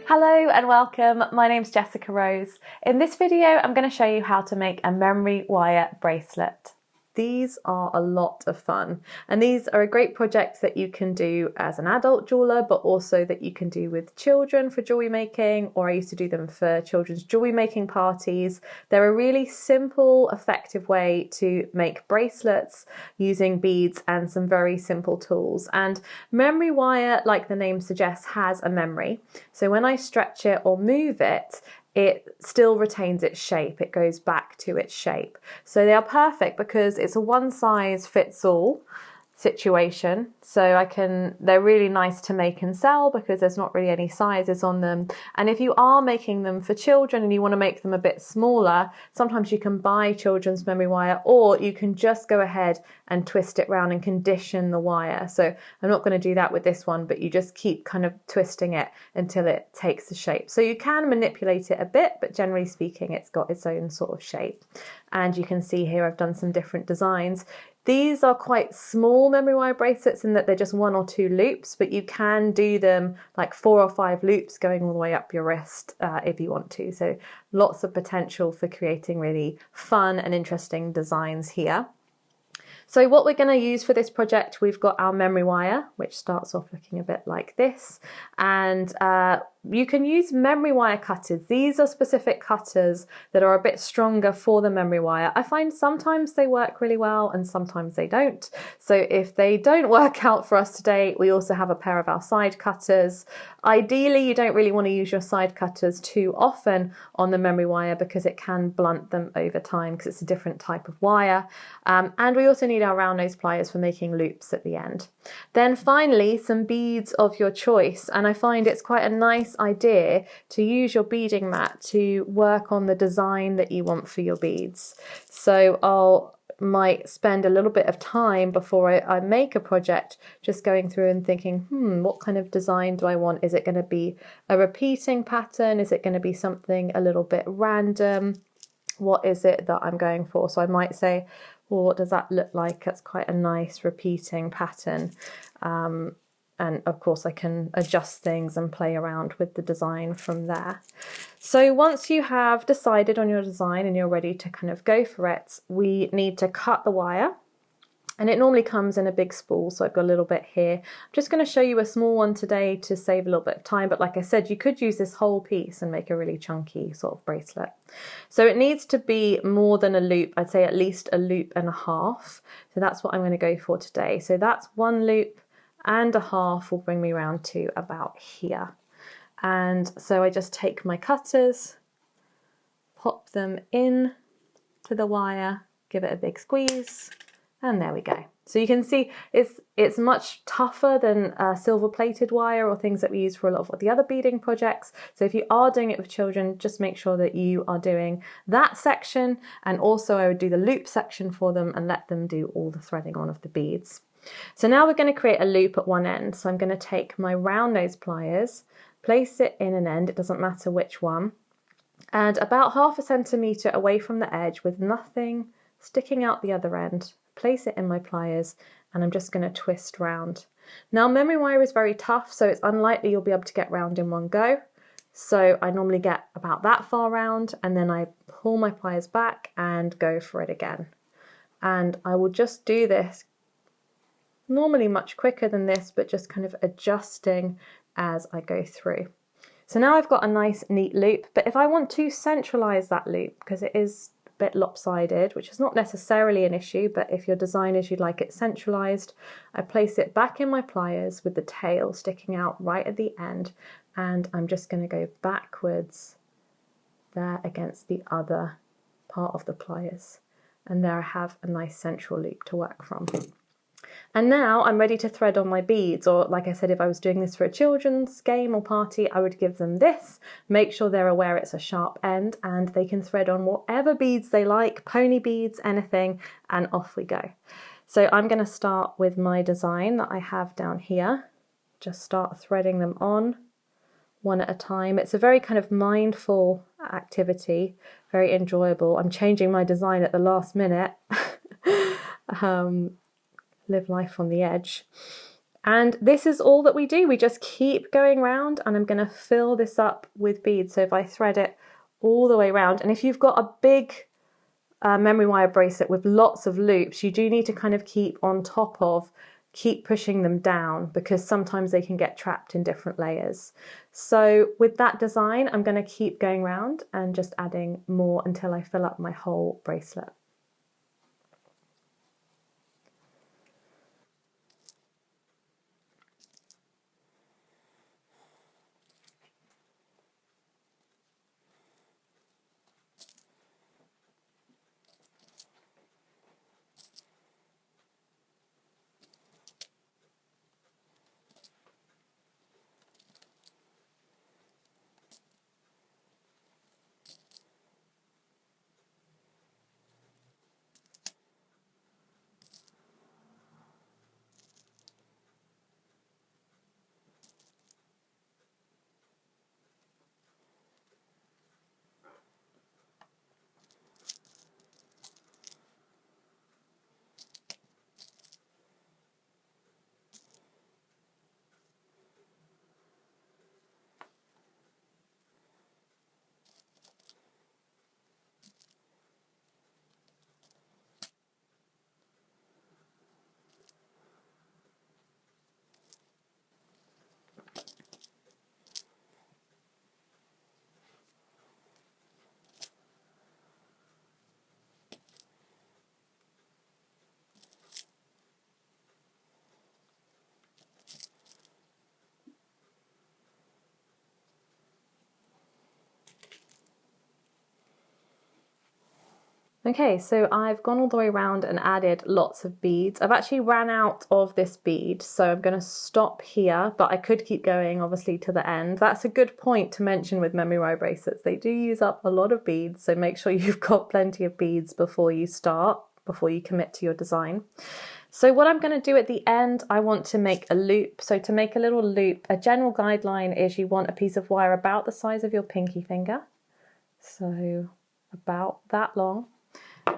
Hello and welcome, my name's Jessica Rose. In this video I'm going to show you how to make a memory wire bracelet. These are a lot of fun and these are a great project that you can do as an adult jeweler, but also that you can do with children for jewelry making, or I used to do them for children's jewelry making parties. They're a really simple, effective way to make bracelets using beads and some very simple tools. And memory wire, like the name suggests, has a memory. So when I stretch it or move it, it still retains its shape. It goes back to its shape. So they are perfect because it's a one size fits all situation. So they're really nice to make and sell because there's not really any sizes on them. And if you are making them for children and you want to make them a bit smaller, sometimes you can buy children's memory wire, or you can just go ahead and twist it round and condition the wire. So I'm not going to do that with this one, but you just keep kind of twisting it until it takes the shape. So you can manipulate it a bit, but generally speaking, it's got its own sort of shape. And you can see here I've done some different designs. These are quite small memory wire bracelets in that they're just 1 or 2 loops, but you can do them like 4 or 5 loops going all the way up your wrist if you want to. So lots of potential for creating really fun and interesting designs here. So what we're going to use for this project, we've got our memory wire, which starts off looking a bit like this, and you can use memory wire cutters. These are specific cutters that are a bit stronger for the memory wire. I find sometimes they work really well and sometimes they don't. So if they don't work out for us today, we also have a pair of our side cutters. Ideally, you don't really want to use your side cutters too often on the memory wire because it can blunt them over time because it's a different type of wire. And we also need our round nose pliers for making loops at the end. Then finally, some beads of your choice. And I find it's quite a nice idea to use your beading mat to work on the design that you want for your beads. So might spend a little bit of time before I make a project just going through and thinking, what kind of design do I want? Is it going to be a repeating pattern? Is it going to be something a little bit random? What is it that I'm going for? So I might say, well, what does that look like? That's quite a nice repeating pattern. And of course I can adjust things and play around with the design from there. So once you have decided on your design and you're ready to kind of go for it, we need to cut the wire. And it normally comes in a big spool, so I've got a little bit here. I'm just going to show you a small one today to save a little bit of time, but like I said, you could use this whole piece and make a really chunky sort of bracelet. So it needs to be more than a loop, I'd say at least a loop and a half. So that's what I'm going to go for today. So that's 1 loop and a half will bring me around to about here. And so I just take my cutters, pop them in to the wire, give it a big squeeze, and there we go. So you can see it's much tougher than silver plated wire or things that we use for a lot of the other beading projects. So if you are doing it with children, just make sure that you are doing that section, and also I would do the loop section for them and let them do all the threading on of the beads. So now we're going to create a loop at one end. So I'm going to take my round nose pliers, place it in an end, it doesn't matter which one, and about 1/2 centimetre away from the edge with nothing sticking out the other end, place it in my pliers, and I'm just going to twist round. Now memory wire is very tough, so it's unlikely you'll be able to get round in one go. So I normally get about that far round and then I pull my pliers back and go for it again. And I will just do this normally much quicker than this, but just kind of adjusting as I go through. So now I've got a nice neat loop, but if I want to centralize that loop, because it is a bit lopsided, which is not necessarily an issue, but if your design is you'd like it centralized, I place it back in my pliers with the tail sticking out right at the end, and I'm just going to go backwards there against the other part of the pliers, and there I have a nice central loop to work from. And now I'm ready to thread on my beads, or like I said, if I was doing this for a children's game or party, I would give them this, make sure they're aware it's a sharp end, and they can thread on whatever beads they like, pony beads, anything, and off we go. So I'm going to start with my design that I have down here, just start threading them on one at a time. It's a very kind of mindful activity, very enjoyable. I'm changing my design at the last minute. Live life on the edge. And this is all that we do. We just keep going round, and I'm going to fill this up with beads. So if I thread it all the way around, and if you've got a big memory wire bracelet with lots of loops, you do need to kind of keep on top of, keep pushing them down, because sometimes they can get trapped in different layers. So with that design, I'm going to keep going round and just adding more until I fill up my whole bracelet. Okay, so I've gone all the way around and added lots of beads. I've actually ran out of this bead, so I'm going to stop here, but I could keep going obviously to the end. That's a good point to mention with memory wire bracelets. They do use up a lot of beads, so make sure you've got plenty of beads before you start, before you commit to your design. So what I'm going to do at the end, I want to make a loop. So to make a little loop, a general guideline is you want a piece of wire about the size of your pinky finger. So about that long.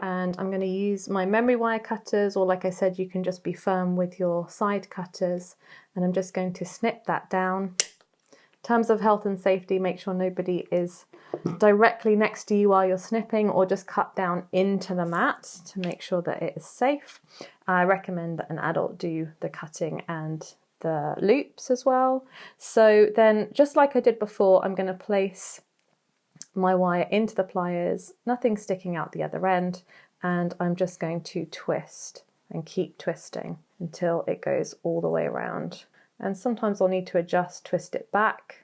And I'm going to use my memory wire cutters, or like I said, you can just be firm with your side cutters, and I'm just going to snip that down. In terms of health and safety, make sure nobody is directly next to you while you're snipping, or just cut down into the mat to make sure that it is safe. I recommend that an adult do the cutting and the loops as well. So then, just like I did before, I'm going to place my wire into the pliers, nothing sticking out the other end, and I'm just going to twist and keep twisting until it goes all the way around. And sometimes I'll need to twist it back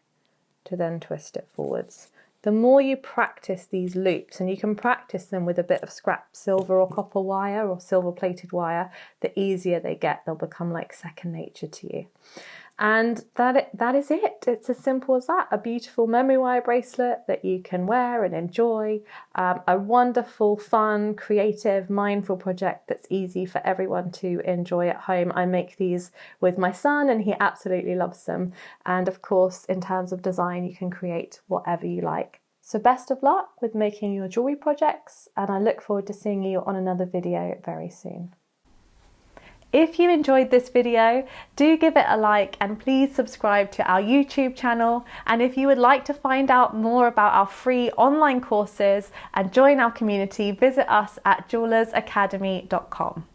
to then twist it forwards. The more you practice these loops, and you can practice them with a bit of scrap silver or copper wire or silver plated wire, the easier they get. They'll become like second nature to you. And that is it. It's as simple as that. A beautiful memory wire bracelet that you can wear and enjoy. A wonderful, fun, creative, mindful project that's easy for everyone to enjoy at home. I make these with my son and he absolutely loves them. And of course, in terms of design, you can create whatever you like. So best of luck with making your jewelry projects, and I look forward to seeing you on another video very soon. If you enjoyed this video, do give it a like and please subscribe to our YouTube channel. And if you would like to find out more about our free online courses and join our community, visit us at jewellersacademy.com.